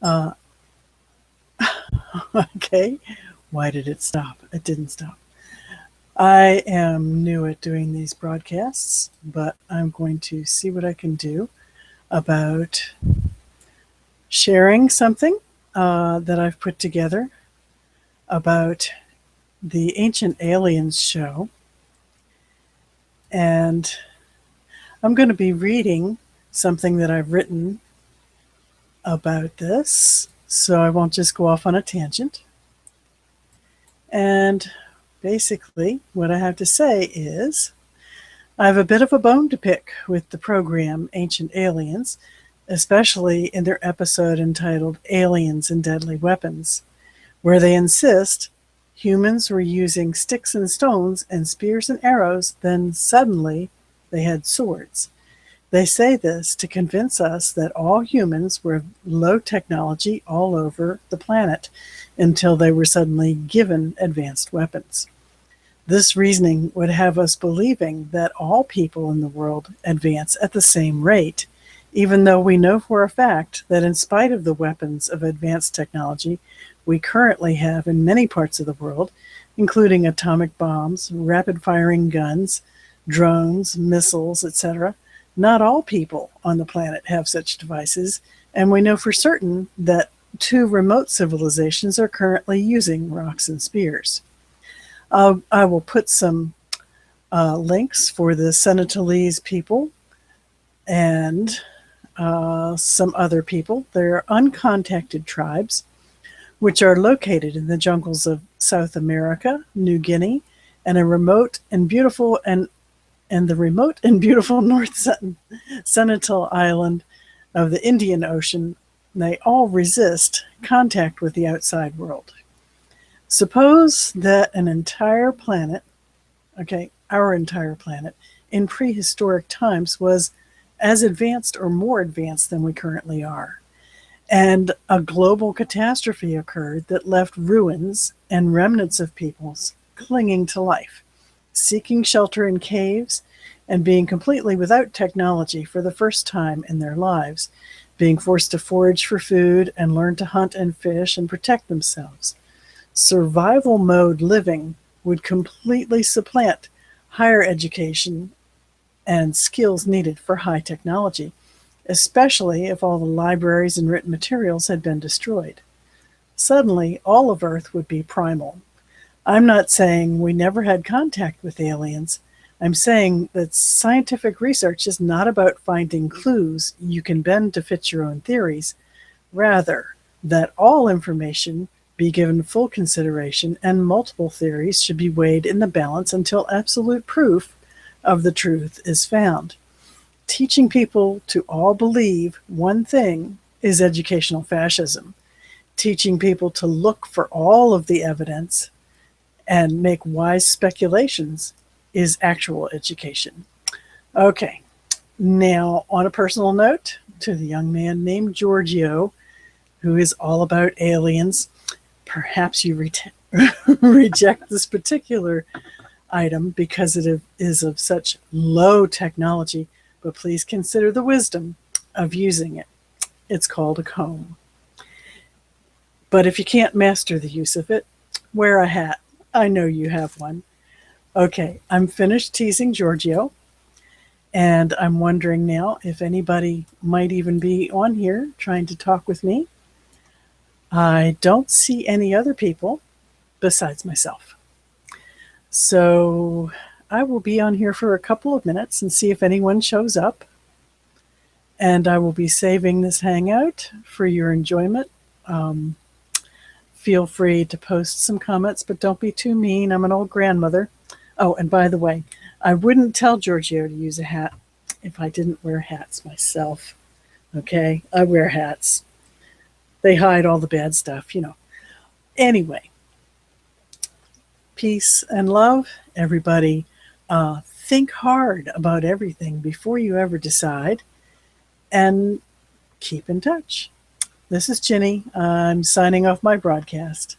Uh, okay, why did it stop? It didn't stop. I am new at doing these broadcasts, but I'm going to see what I can do about sharing something that I've put together about the Ancient Aliens show. And I'm going to be reading something that I've written about this, so I won't just go off on a tangent. And basically, what I have to say is I have a bit of a bone to pick with the program Ancient Aliens, especially in their episode entitled Aliens and Deadly Weapons, where they insist humans were using sticks and stones and spears and arrows, then suddenly they had swords. They say this to convince us that all humans were low technology all over the planet until they were suddenly given advanced weapons. This reasoning would have us believing that all people in the world advance at the same rate, even though we know for a fact that in spite of the weapons of advanced technology we currently have in many parts of the world, including atomic bombs, rapid firing guns, drones, missiles, etc., not all people on the planet have such devices, and we know for certain that two remote civilizations are currently using rocks and spears. I will put some links for the Senetalese people and some other people. They're uncontacted tribes which are located in the jungles of South America, New Guinea, and a remote and beautiful and the remote and beautiful North Senetal Island of the Indian Ocean. They all resist contact with the outside world. Suppose that an entire planet, okay, our entire planet, in prehistoric times was as advanced or more advanced than we currently are. And a global catastrophe occurred that left ruins and remnants of peoples clinging to life, seeking shelter in caves, and being completely without technology for the first time in their lives, being forced to forage for food and learn to hunt and fish and protect themselves. Survival mode living would completely supplant higher education and skills needed for high technology, especially if all the libraries and written materials had been destroyed. Suddenly, all of Earth would be primal. I'm not saying we never had contact with aliens. I'm saying that scientific research is not about finding clues you can bend to fit your own theories. Rather, that all information be given full consideration and multiple theories should be weighed in the balance until absolute proof of the truth is found. Teaching people to all believe one thing is educational fascism. Teaching people to look for all of the evidence and make wise speculations is actual education. Okay, now on a personal note, to the young man named Giorgio, who is all about aliens, perhaps you reject this particular item because it is of such low technology, but please consider the wisdom of using it. It's called a comb. But if you can't master the use of it, wear a hat. I know you have one. Okay, I'm finished teasing Giorgio, and I'm wondering now if anybody might even be on here trying to talk with me. I don't see any other people besides myself. So I will be on here for a couple of minutes and see if anyone shows up. And I will be saving this hangout for your enjoyment. Feel free to post some comments, but don't be too mean. I'm an old grandmother. Oh, and by the way, I wouldn't tell Giorgio to use a hat if I didn't wear hats myself. Okay? I wear hats. They hide all the bad stuff, you know. Anyway, peace and love, everybody. Think hard about everything before you ever decide, and keep in touch. This is Ginny. I'm signing off my broadcast.